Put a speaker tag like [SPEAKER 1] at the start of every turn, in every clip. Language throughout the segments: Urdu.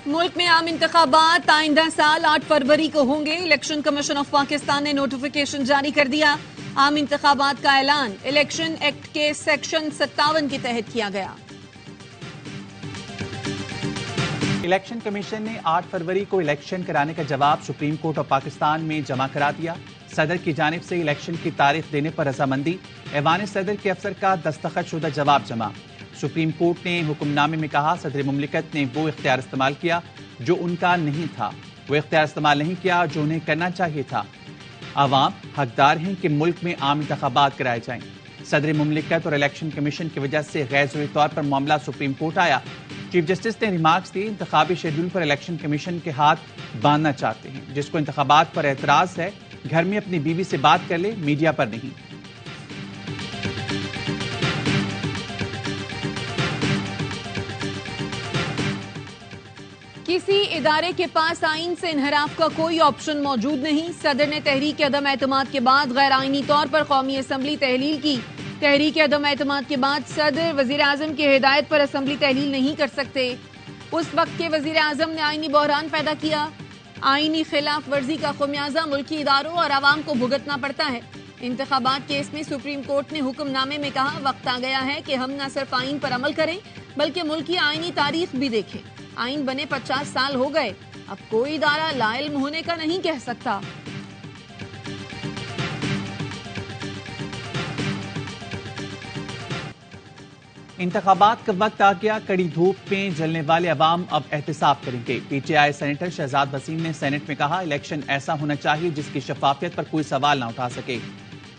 [SPEAKER 1] ملک میں عام انتخابات آئندہ سال 8 فروری کو ہوں گے۔ الیکشن کمیشن آف پاکستان نے نوٹیفیکیشن جاری کر دیا۔ عام انتخابات کا اعلان الیکشن ایکٹ کے سیکشن 57 کے تحت کیا گیا۔
[SPEAKER 2] الیکشن کمیشن نے 8 فروری کو الیکشن کرانے کا جواب سپریم کورٹ آف پاکستان میں جمع کرا دیا۔ صدر کی جانب سے الیکشن کی تاریخ دینے پر رضامندی، ایوان صدر کے افسر کا دستخط شدہ جواب جمع۔ سپریم کورٹ نے حکم نامے میں کہا صدر مملکت نے وہ اختیار استعمال کیا جو ان کا نہیں تھا، وہ اختیار استعمال نہیں کیا جو انہیں کرنا چاہیے تھا۔ عوام حقدار ہیں کہ ملک میں عام انتخابات کرائے جائیں۔ صدر مملکت اور الیکشن کمیشن کی وجہ سے غیر ضروری طور پر معاملہ سپریم کورٹ آیا۔ چیف جسٹس نے ریمارکس دیے انتخابی شیڈول پر الیکشن کمیشن کے ہاتھ باندھنا چاہتے ہیں۔ جس کو انتخابات پر اعتراض ہے گھر میں اپنی بیوی سے بات کر لے، میڈیا پر نہیں۔
[SPEAKER 1] کسی ادارے کے پاس آئین سے انحراف کا کوئی آپشن موجود نہیں۔ صدر نے تحریک عدم اعتماد کے بعد غیر آئینی طور پر قومی اسمبلی تحلیل کی۔ تحریک عدم اعتماد کے بعد صدر وزیر اعظم کی ہدایت پر اسمبلی تحلیل نہیں کر سکتے۔ اس وقت کے وزیر اعظم نے آئینی بحران پیدا کیا۔ آئینی خلاف ورزی کا خمیازہ ملکی اداروں اور عوام کو بھگتنا پڑتا ہے۔ انتخابات کیس میں سپریم کورٹ نے حکم نامے میں کہا وقت آ گیا ہے کہ ہم نہ صرف آئین پر عمل کریں بلکہ ملک کی آئینی تاریخ بھی دیکھیں۔ آئین بنے 50 سال ہو گئے، اب کوئی ادارہ لا علم ہونے کا نہیں کہہ سکتا۔
[SPEAKER 2] انتخابات کا وقت آ گیا، کڑی دھوپ میں جلنے والے عوام اب احتساب کریں گے۔ P T I senator Shahzad Waseem نے سینٹ میں کہا الیکشن ایسا ہونا چاہیے جس کی شفافیت پر کوئی سوال نہ اٹھا سکے،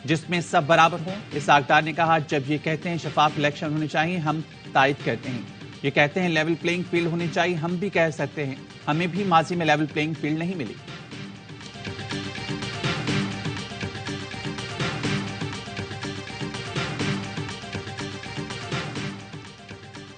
[SPEAKER 2] جس میں سب برابر ہوں۔ اسحاق ڈار نے کہا جب یہ کہتے ہیں شفاف الیکشن ہونے چاہیے ہم تائید کرتے ہیں، یہ کہتے ہیں لیول پلینگ فیلڈ ہونی چاہیے ہم بھی کہہ سکتے ہیں، ہمیں بھی ماضی میں لیول پلینگ فیلڈ نہیں ملی۔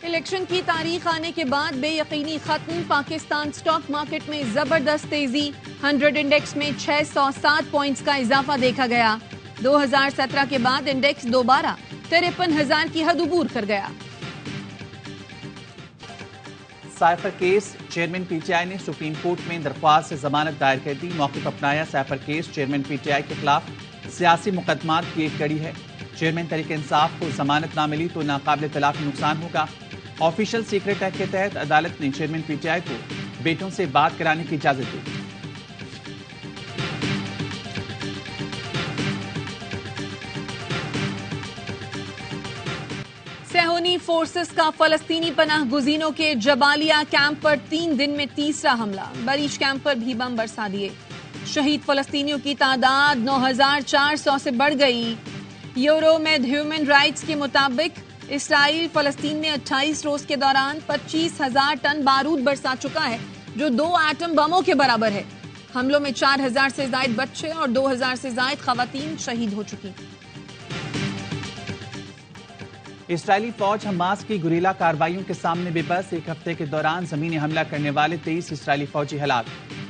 [SPEAKER 1] الیکشن کی تاریخ آنے کے بعد بے یقینی ختم، پاکستان سٹاک مارکیٹ میں زبردست تیزی، 100 انڈیکس میں 607 پوائنٹس کا اضافہ دیکھا گیا۔ 2017 کے بعد انڈیکس دوبارہ 53,000 کی حد عبور کر گیا۔
[SPEAKER 2] Cipher case chairman P T آئی نے سپریم کورٹ میں درخواست سے ضمانت دائر کر دی۔ موقف اپنایا cipher case chairman P T آئی کے خلاف سیاسی مقدمات کی ایک کڑی ہے۔ چیئرمین تحریک انصاف کو ضمانت نہ ملی تو ناقابل اطلاق نقصان ہوگا۔ آفیشل سیکرٹ ایکٹ کے تحت عدالت نے چیئرمین پی ٹی آئی کو بیٹوں سے بات کرانے کی اجازت دی۔
[SPEAKER 1] صہیونی فورسز کا فلسطینی پناہ گزینوں کے جبالیہ کیمپ پر 3 دن میں تیسرا حملہ، بریش کیمپ پر بھی بم برسا دیے۔ شہید فلسطینیوں کی تعداد 9,400 سے بڑھ گئی۔ یورو میڈ ہیومن رائٹس کے مطابق اسرائیل فلسطین میں 28 روز کے دوران 25,000 ٹن بارود برسا چکا ہے جو 2 ایٹم بموں کے برابر ہے۔ حملوں میں 4,000 سے زائد بچے اور 2,000 سے زائد خواتین شہید ہو چکی۔
[SPEAKER 2] اسرائیلی فوج حماس کی گوریلا کارروائیوں کے سامنے بے بس، ایک ہفتے کے دوران زمینی حملہ کرنے والے 23 اسرائیلی فوجی ہلاک۔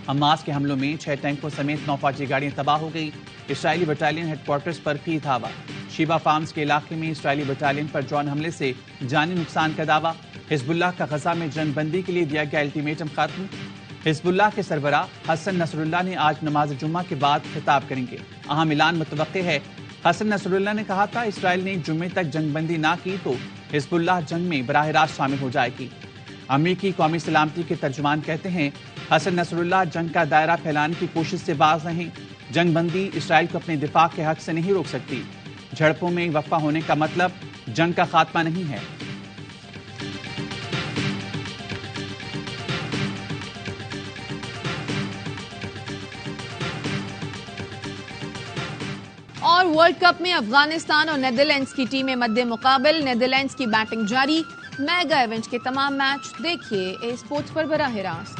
[SPEAKER 2] حماس کے حملوں میں 6 ٹینکوں سمیت 9 فوجی گاڑیاں تباہ ہو گئی۔ اسرائیلی بٹالین ہیڈ کوارٹرز پر کی دھاوا۔ شیبا فارمز کے علاقے میں اسرائیلی بٹالین پر ڈرون حملے سے جانی نقصان کا دعویٰ۔ حزب اللہ کا غزہ میں جنگ بندی کے لیے دیا گیا الٹیمیٹم ختم۔ حزب اللہ کے سربراہ حسن نصر اللہ نے آج نماز جمعہ کے بعد خطاب کریں گے۔ اہم اعلان متوقع ہے۔ حسن نصر اللہ نے کہا تھا اسرائیل نے جمعے تک جنگ بندی نہ کی تو حزب اللہ جنگ میں براہ راست شامل ہو جائے گی۔ امریکی قومی سلامتی کے ترجمان کہتے ہیں حسن نصر اللہ جنگ کا دائرہ پھیلانے کی کوشش سے باز رہیں۔ جنگ بندی اسرائیل کو اپنے دفاع کے حق سے نہیں روک سکتی۔ جھڑپوں میں وقفہ ہونے کا مطلب جنگ کا خاتمہ نہیں ہے۔
[SPEAKER 1] اور ورلڈ کپ میں افغانستان اور نیدرلینڈز کی ٹیمیں مد مقابل، نیدرلینڈز کی بیٹنگ جاری۔ میگا ایونٹ کے تمام میچ دیکھیے اے اسپورٹس پر براہ راست۔